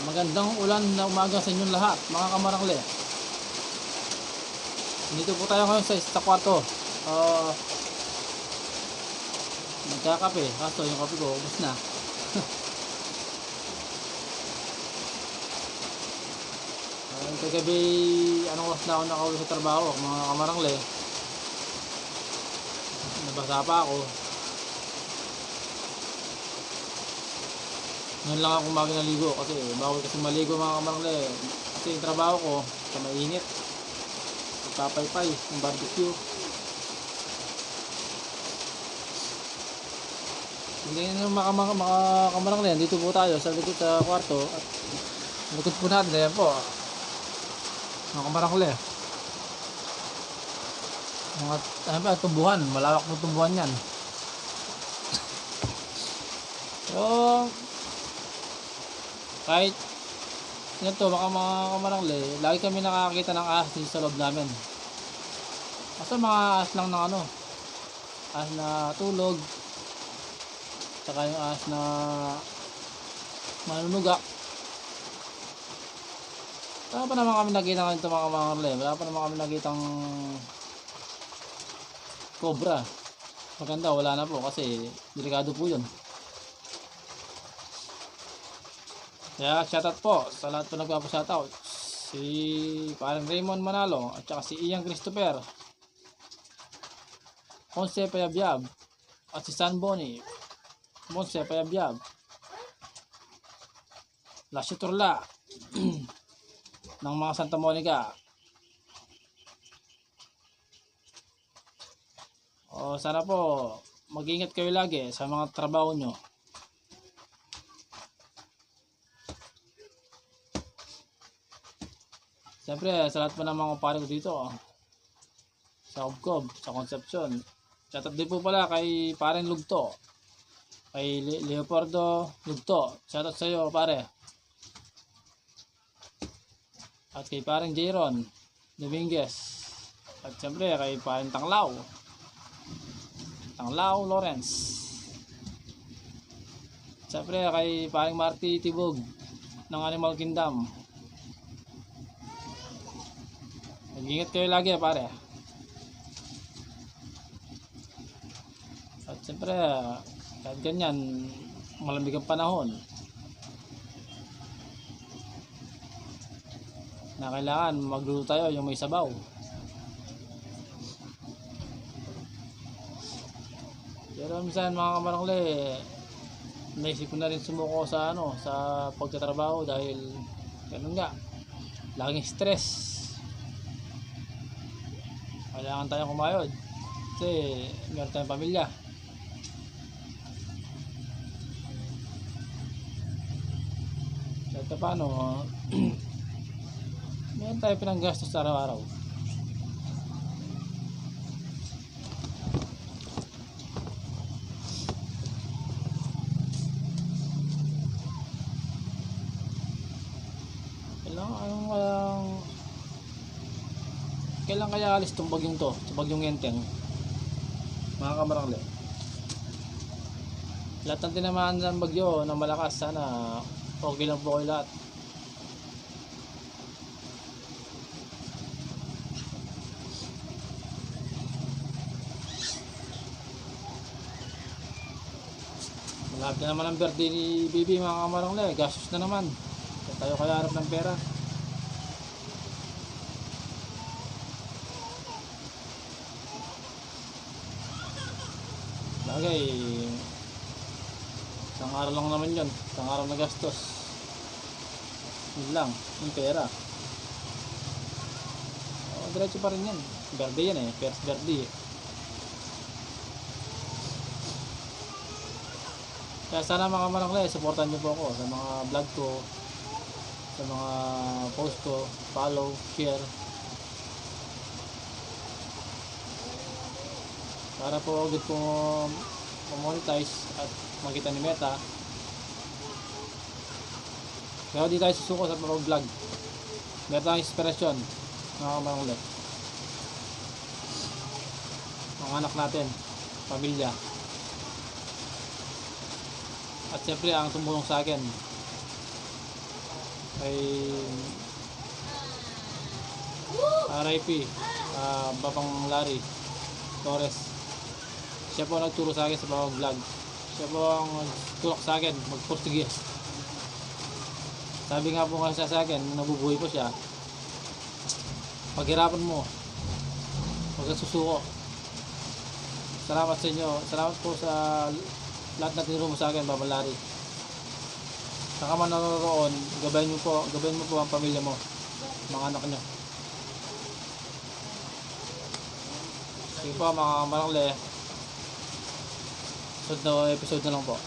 Magandang ulan na umaga sa inyong lahat, mga kamarangle. Dito po tayo ngayon sa kwarto. Nagkakape, kaso yung kape ko ubos na. Kagabi, anong oras na ako nakauwi sa trabaho, mga kamarangle. Nabasa pa ako. Ngayon lang ako umaga naligo kasi bawal kasi maligo, mga kamarangle. Kasi yung trabaho ko sa mainit, papaypay ng barbecue. Hindi nyo mga kamarangle, dito po tayo sa likod sa kwarto. At likod po natin, ayan po mga kamarangle, mga tubuhan, malawak na tubuhan yan. So kahit ganito, mga kamarangle, lagi kami nakakita ng ahas dito sa loob namin. Basta mga ahas lang ng ano, ahas na tulog, tsaka yung ahas na manunuga. Wala pa naman kami nakita ng ito, mga kamarangle. Wala pa naman kami nakitang cobra. Maganda, wala na po kasi delikado po yun. Kaya shoutout po sa lahat po nagpapa-shoutout. Si parang Raymond Manalo at saka si Ian Christopher, Ponce Payabyab at si San Boni, Ponce Payabyab, Lasio Turla ng mga Santa Monica. Sana po mag-ingat kayo lagi sa mga trabaho nyo. Siyempre sa lahat po ng mga pare ko dito sa Hubcob, sa Concepcion. Shoutout din po pala kay pareng Lugto, kay Leopardo Lugto. Shoutout sa iyo, pare. At kay pareng Jayron Dominguez. At siyempre kay pareng Tanglaw Lawrence. Siyempre kay pareng Marty Tibog ng Animal Kingdom. Mag-ingat kayo lagi, pare. At siyempre kahit ganyan, malamig ang panahon, na kailangan magluto tayo yung may sabaw. Pero minsan, mga kamarangle, naisip ko na rin sumuko sa sa pagtatrabaho dahil ganun nga, laging stress. Kailangan tayong kumayod kasi meron tayong pamilya. Kahit paano meron tayong pinanggastos sa araw-araw. Kailan kaya alis itong bagyong to, sa bagyong Enteng, mga kamarangle? Lahat ng tinamaan ng bagyo na malakas, sana okay lang po kayo lahat. Malapit na naman ang birthday ni Bibi, mga kamarangle. Gastos na naman, tayo kaya harap ng pera. Bagay, isang araw lang naman yun, isang araw na gastos. Yun lang, yung pera. Diretso pa rin yan, birthday yan first birthday Kaya sana, mga kamarangle, supportan nyo po ako sa mga vlog ko, sa mga post ko, follow, share, para po agad po monetize at makita ni Meta. Kaya di tayo susuko sa mga vlog. Meron tayong inspirasyon, mga kamarangle. Mga anak natin, pamilya. At siyempre ang tumulong sa akin, kay RIP, Babang Larry Torres. Siya po nagturo sa akin sa bawang vlog. Siya po ang tulak sa akin mag-Portuguese. Sabi nga po kasi sa akin, nung nabubuhay po siya, paghirapan mo, huwag kang susuko. Salamat sa inyo. Salamat po sa lahat na tinuro mo sa akin, Babang Larry. Saka man naroon, gabayan mo po ang pamilya mo, mga anak nyo. Sige po mga kamarangli, sunod na episode na lang po.